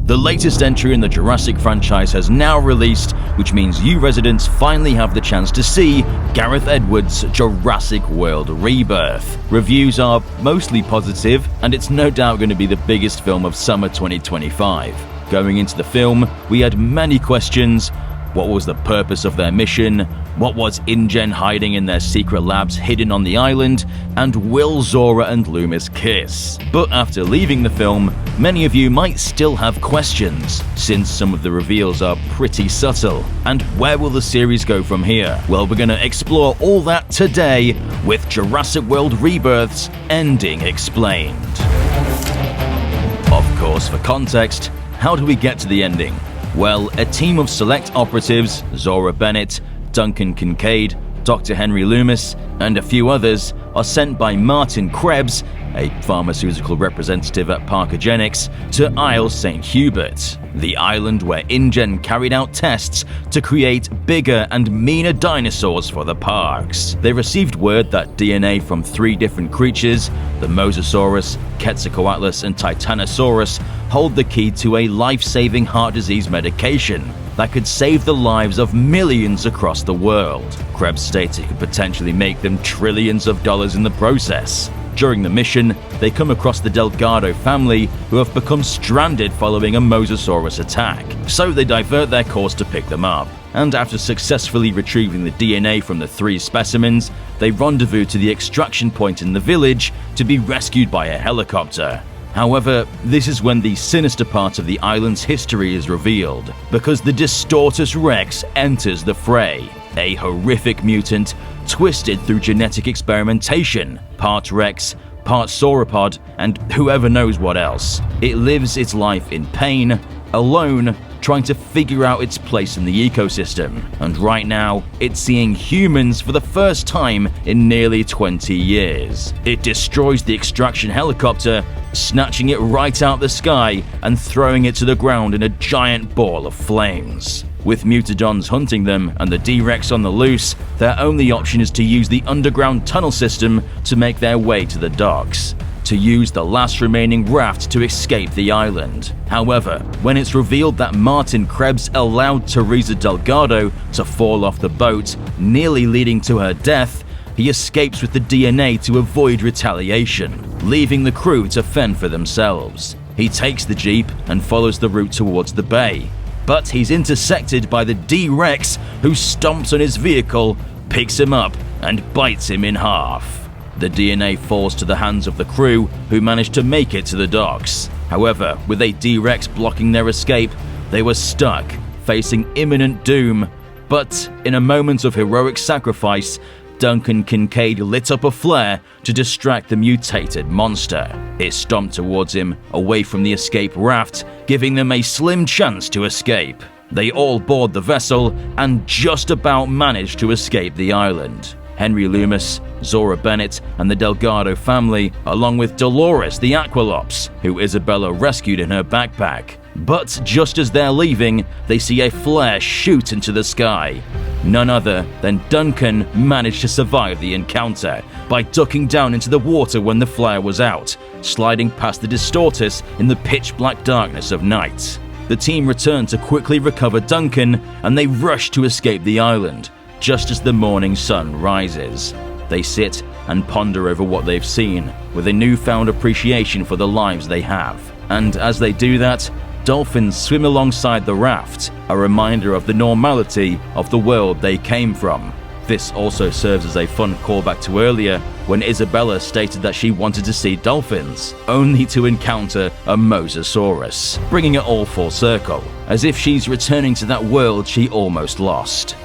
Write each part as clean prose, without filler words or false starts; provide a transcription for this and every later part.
The latest entry in the Jurassic franchise has now released, which means you residents finally have the chance to see Gareth Edwards' Jurassic World Rebirth. Reviews are mostly positive, and it's no doubt going to be the biggest film of summer 2025. Going into the film, we had many questions. What was the purpose of their mission? What was InGen hiding in their secret labs hidden on the island? And will Zora and Loomis kiss? But after leaving the film, many of you might still have questions, since some of the reveals are pretty subtle. And where will the series go from here? Well, we're going to explore all that today with Jurassic World Rebirth's ending explained. Of course, for context, how do we get to the ending? Well, a team of select operatives, Zora Bennett, Duncan Kincaid, Dr. Henry Loomis, and a few others, are sent by Martin Krebs, a pharmaceutical representative at Parkogenics, to Isle St. Hubert, the island where InGen carried out tests to create bigger and meaner dinosaurs for the parks. They received word that DNA from 3 different creatures, the Mosasaurus, Quetzalcoatlus, and Titanosaurus, hold the key to a life-saving heart disease medication that could save the lives of millions across the world. Krebs states it could potentially make them trillions of dollars in the process. During the mission, they come across the Delgado family, who have become stranded following a Mosasaurus attack, so they divert their course to pick them up. And after successfully retrieving the DNA from the 3 specimens, they rendezvous to the extraction point in the village to be rescued by a helicopter. However, this is when the sinister part of the island's history is revealed, because the Distortus Rex enters the fray, a horrific mutant twisted through genetic experimentation, part Rex, part sauropod, and whoever knows what else. It lives its life in pain, alone, trying to figure out its place in the ecosystem, and right now, it's seeing humans for the first time in nearly 20 years. It destroys the extraction helicopter, snatching it right out the sky and throwing it to the ground in a giant ball of flames. With Mutadons hunting them and the D-Rex on the loose, their only option is to use the underground tunnel system to make their way to the docks, to use the last remaining raft to escape the island. However, when it's revealed that Martin Krebs allowed Teresa Delgado to fall off the boat, nearly leading to her death, he escapes with the DNA to avoid retaliation, leaving the crew to fend for themselves. He takes the jeep and follows the route towards the bay, but he's intersected by the D-Rex, who stomps on his vehicle, picks him up, and bites him in half. The DNA falls to the hands of the crew, who manage to make it to the docks. However, with a D-Rex blocking their escape, they were stuck, facing imminent doom. But in a moment of heroic sacrifice, Duncan Kincaid lit up a flare to distract the mutated monster. It stomped towards him, away from the escape raft, giving them a slim chance to escape. They all board the vessel and just about managed to escape the island. Henry Loomis, Zora Bennett, and the Delgado family, along with Dolores the Aqualops, who Isabella rescued in her backpack. But just as they're leaving, they see a flare shoot into the sky. None other than Duncan managed to survive the encounter by ducking down into the water when the flare was out, sliding past the Distortus in the pitch-black darkness of night. The team return to quickly recover Duncan, and they rush to escape the island, just as the morning sun rises. They sit and ponder over what they've seen, with a newfound appreciation for the lives they have. And as they do that, dolphins swim alongside the raft, a reminder of the normality of the world they came from. This also serves as a fun callback to earlier, when Isabella stated that she wanted to see dolphins, only to encounter a Mosasaurus, bringing it all full circle, as if she's returning to that world she almost lost.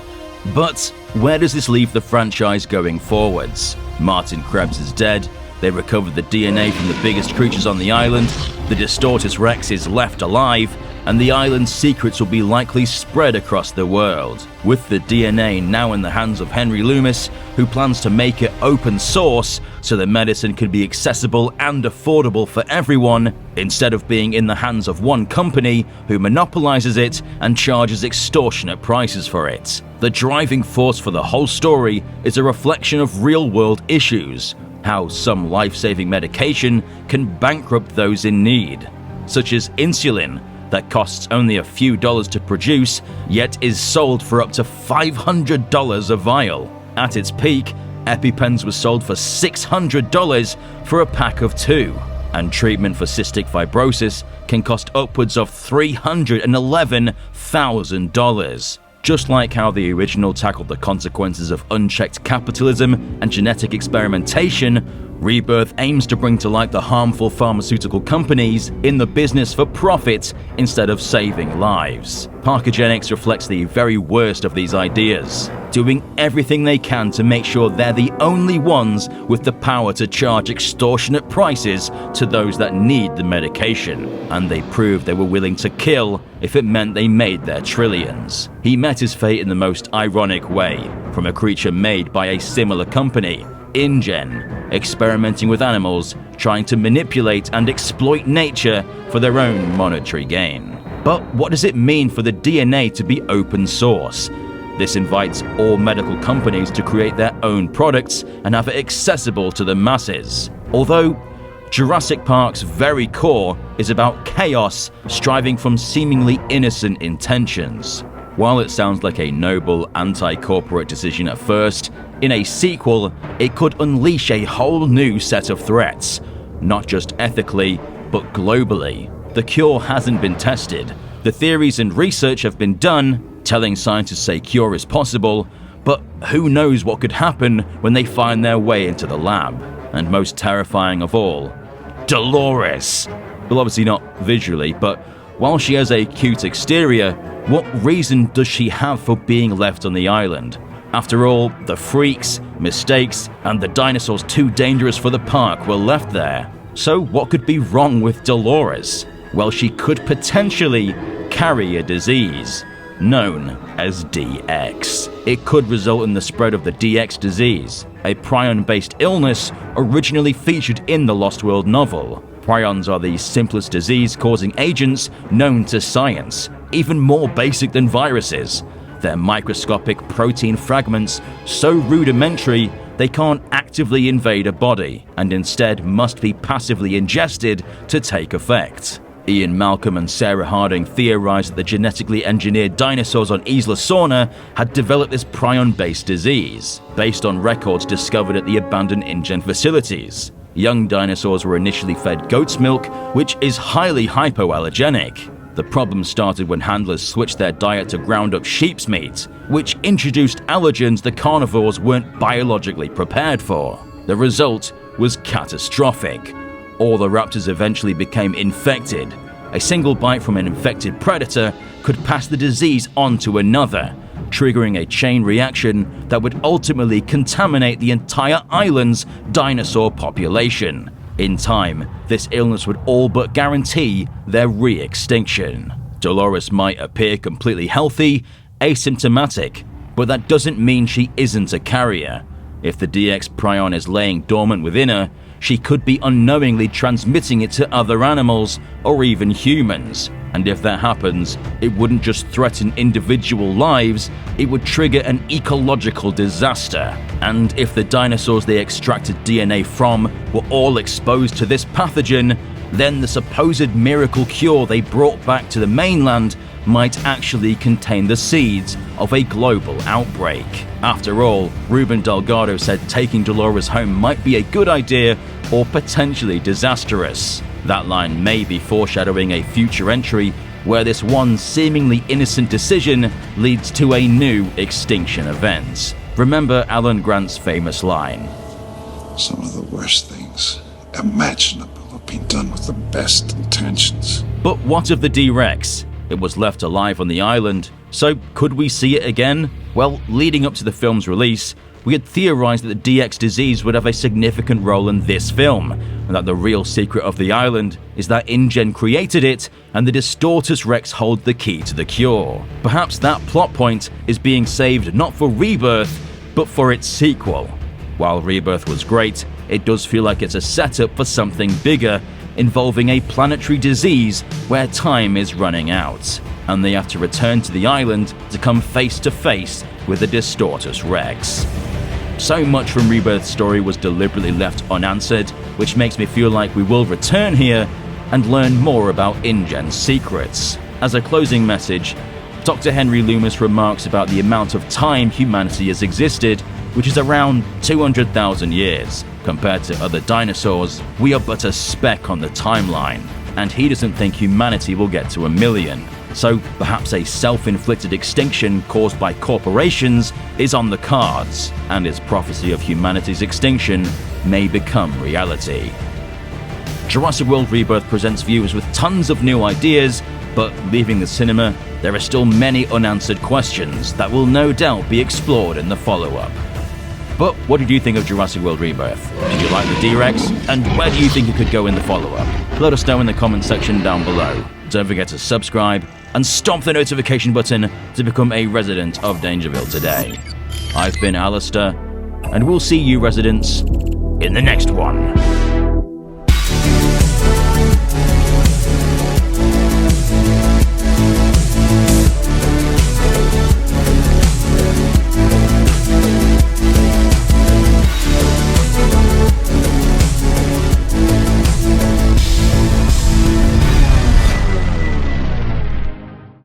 But where does this leave the franchise going forwards? Martin Krebs is dead, they recovered the DNA from the biggest creatures on the island, the Distortus Rex is left alive, and the island's secrets will be likely spread across the world. With the DNA now in the hands of Henry Loomis, who plans to make it open source so the medicine can be accessible and affordable for everyone, instead of being in the hands of one company who monopolizes it and charges extortionate prices for it. The driving force for the whole story is a reflection of real-world issues, how some life-saving medication can bankrupt those in need, such as insulin, that costs only a few dollars to produce, yet is sold for up to $500 a vial. At its peak, EpiPens was sold for $600 for a pack of 2, and treatment for cystic fibrosis can cost upwards of $311,000. Just like how the original tackled the consequences of unchecked capitalism and genetic experimentation, Rebirth aims to bring to light the harmful pharmaceutical companies in the business for profit instead of saving lives. Parkogenics reflects the very worst of these ideas, doing everything they can to make sure they're the only ones with the power to charge extortionate prices to those that need the medication, and they proved they were willing to kill if it meant they made their trillions. He met his fate in the most ironic way, from a creature made by a similar company, InGen, experimenting with animals, trying to manipulate and exploit nature for their own monetary gain. But what does it mean for the DNA to be open source? This invites all medical companies to create their own products and have it accessible to the masses. Although Jurassic Park's very core is about chaos striving from seemingly innocent intentions. While it sounds like a noble anti-corporate decision at first, in a sequel, it could unleash a whole new set of threats, not just ethically, but globally. The cure hasn't been tested. The theories and research have been done, telling scientists a cure is possible, but who knows what could happen when they find their way into the lab. And most terrifying of all, Dolores. Well, obviously not visually, but while she has a cute exterior, what reason does she have for being left on the island? After all, the freaks, mistakes, and the dinosaurs too dangerous for the park were left there. So what could be wrong with Dolores? Well, she could potentially carry a disease known as DX. It could result in the spread of the DX disease, a prion-based illness originally featured in the Lost World novel. Prions are the simplest disease-causing agents known to science, even more basic than viruses. They're microscopic protein fragments so rudimentary they can't actively invade a body, and instead must be passively ingested to take effect. Ian Malcolm and Sarah Harding theorized that the genetically engineered dinosaurs on Isla Sorna had developed this prion-based disease, based on records discovered at the abandoned InGen facilities. Young dinosaurs were initially fed goat's milk, which is highly hypoallergenic. The problem started when handlers switched their diet to ground-up sheep's meat, which introduced allergens the carnivores weren't biologically prepared for. The result was catastrophic. All the raptors eventually became infected. A single bite from an infected predator could pass the disease on to another, triggering a chain reaction that would ultimately contaminate the entire island's dinosaur population. In time, this illness would all but guarantee their re-extinction. Dolores might appear completely healthy, asymptomatic, but that doesn't mean she isn't a carrier. If the DX prion is laying dormant within her, she could be unknowingly transmitting it to other animals or even humans. And if that happens, it wouldn't just threaten individual lives, it would trigger an ecological disaster. And if the dinosaurs they extracted DNA from were all exposed to this pathogen, then the supposed miracle cure they brought back to the mainland might actually contain the seeds of a global outbreak. After all, Ruben Delgado said taking Dolores home might be a good idea or potentially disastrous. That line may be foreshadowing a future entry where this one seemingly innocent decision leads to a new extinction event. Remember Alan Grant's famous line, "Some of the worst things imaginable have been done with the best intentions." But what of the D-Rex? It was left alive on the island, so could we see it again? Well, leading up to the film's release, we had theorized that the DX disease would have a significant role in this film, and that the real secret of the island is that InGen created it and the Distortus Rex hold the key to the cure. Perhaps that plot point is being saved not for Rebirth, but for its sequel. While Rebirth was great, it does feel like it's a setup for something bigger, involving a planetary disease where time is running out, and they have to return to the island to come face to face with the Distortus Rex. So much from Rebirth's story was deliberately left unanswered, which makes me feel like we will return here, and learn more about InGen's secrets. As a closing message, Dr. Henry Loomis remarks about the amount of time humanity has existed, which is around 200,000 years. Compared to other dinosaurs, we are but a speck on the timeline, and he doesn't think humanity will get to 1 million. So perhaps a self-inflicted extinction caused by corporations is on the cards, and his prophecy of humanity's extinction may become reality. Jurassic World Rebirth presents viewers with tons of new ideas, but leaving the cinema, there are still many unanswered questions that will no doubt be explored in the follow-up. But what did you think of Jurassic World Rebirth? Did you like the D-Rex? And where do you think it could go in the follow-up? Let us know in the comment section down below. Don't forget to subscribe and stomp the notification button to become a resident of Dangerville today. I've been Alistair, and we'll see you residents in the next one.